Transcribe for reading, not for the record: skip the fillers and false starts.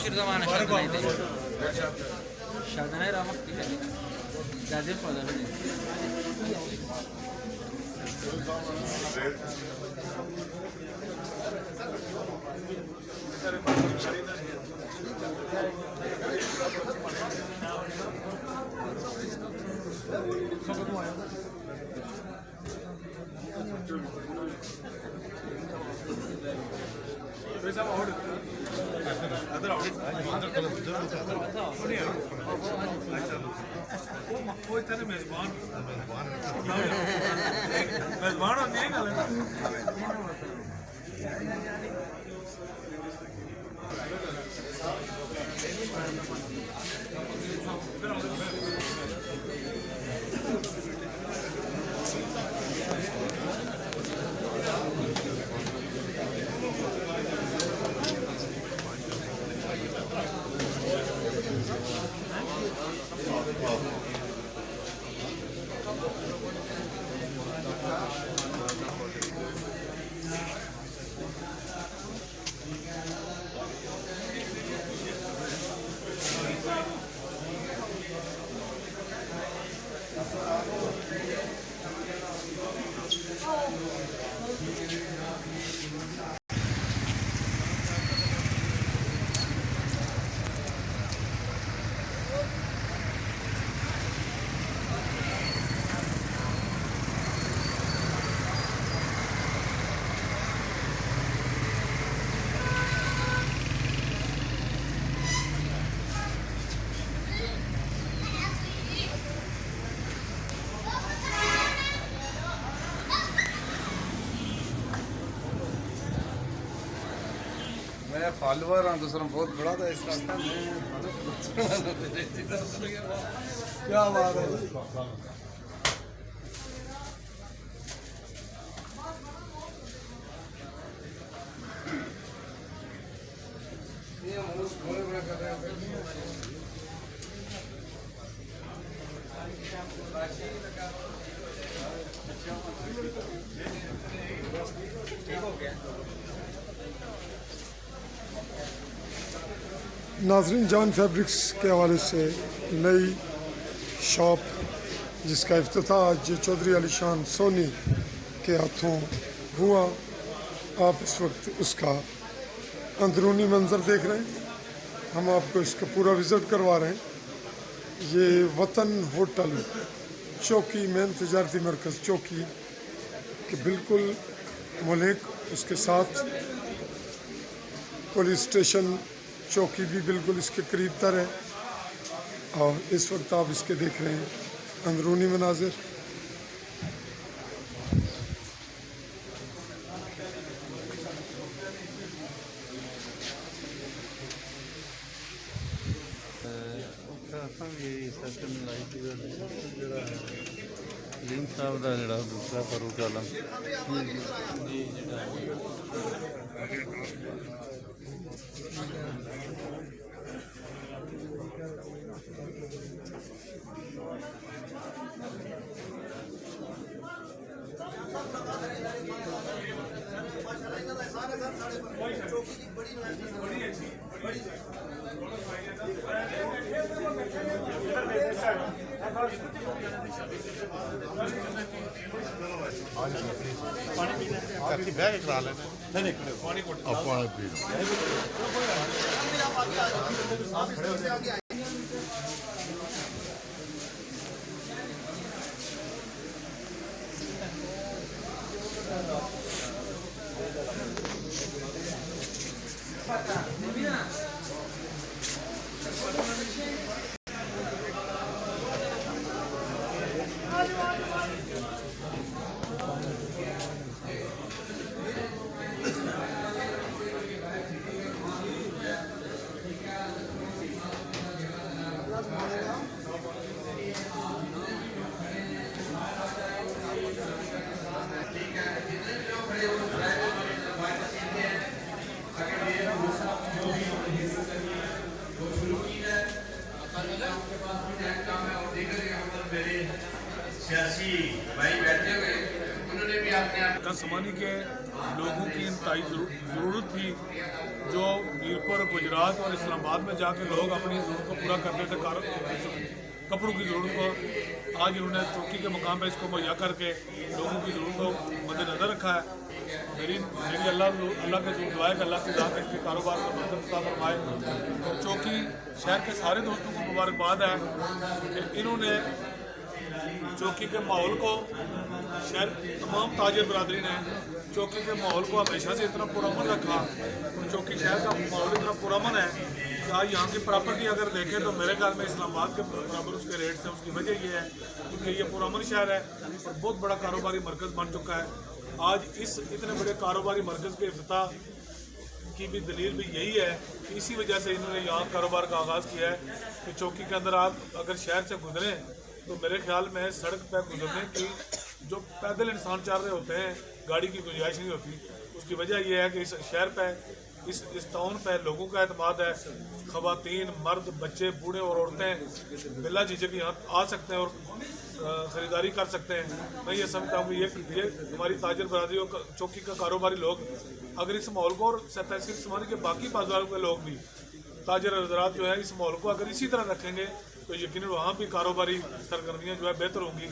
आखिर ज़माना शादनाय रामक की है जादे पौधा है मैं फॉलोअर हाँ दूसरा बहुत बड़ा था इस रास्ता में क्या बात है नाजरीन जान फैब्रिक्स के हवाले से नई शॉप जिसका इफ्तिताह आज चौधरी अलीशान सोनी के हाथों हुआ। आप इस वक्त उसका अंदरूनी मंजर देख रहे हैं, हम आपको इसका पूरा विज़िट करवा रहे हैं। ये वतन होटल चौकी मेन तजारती मरकज़ चौकी के बिल्कुल मुल्क, उसके साथ पुलिस स्टेशन चौकी भी बिल्कुल इसके करीब तर है। और इस वक्त आप इसके देख रहे हैं अंदरूनी मनाजिर। लीम साहब का जोड़ा दूसरा फारूक आलम बैग करा लेना पानी पी सियासी भाई बैठे हुए उन्होंने भी अपने आप समानी के लोगों की इंतहाई ज़रूरत थी, जो मीरपुर, गुजरात और इस्लामाबाद में जाके लोग अपनी ज़रूरत को पूरा करते थे, कपड़ों की ज़रूरत को। आज इन्होंने चौकी के मुकाम पर इसको मुहैया करके लोगों की ज़रूरत को मद्देनज़र रखा है। मेरी अल्लाह के दुआ है कि अल्लाह की ज़ात इनके कारोबार को बरकत अता फरमाए। और चौकी शहर के सारे दोस्तों को मुबारकबाद है कि इन्होंने चौकी के माहौल को, शहर तमाम ताजिर बरदरी ने चौकी के माहौल को हमेशा से इतना पुरअमन रखा, और चौकी शहर का माहौल इतना पुरअमन है कि आज यहाँ की प्रॉपर्टी अगर देखें तो मेरे ख्याल में इस्लामाबाद के बराबर उसके रेट से। उसकी वजह ये है क्योंकि ये पुरअमन शहर है और बहुत बड़ा कारोबारी मरकज़ बन चुका है। आज इस इतने बड़े कारोबारी मरकज़ के इफ्तिताह की भी दलील भी यही है कि इसी वजह से इन्होंने यहाँ कारोबार का आगाज़ किया है कि चौकी के अंदर आप अगर शहर से गुजरें तो मेरे ख्याल में सड़क पर गुजरने की जो पैदल इंसान चल रहे होते हैं, गाड़ी की गुंजाइश नहीं होती। उसकी वजह यह है कि इस शहर पर, इस टाउन पर लोगों का एतमाद है। ख़वातीन, मर्द, बच्चे, बूढ़े और औरतें बिला झिझक यहाँ आ सकते हैं और ख़रीदारी कर सकते हैं। मैं ये समझता हूँ कि ये हमारी ताजर बरादरी और चौकी का कारोबारी लोग अगर इस माहौल को, और तहसील समानी के बाकी बाजारों के लोग भी, ताजर हज़रात जो है, इस माहौल को अगर इसी तरह रखेंगे तो यकीनन वहाँ भी कारोबारी सरगर्मियाँ जो है बेहतर होंगी।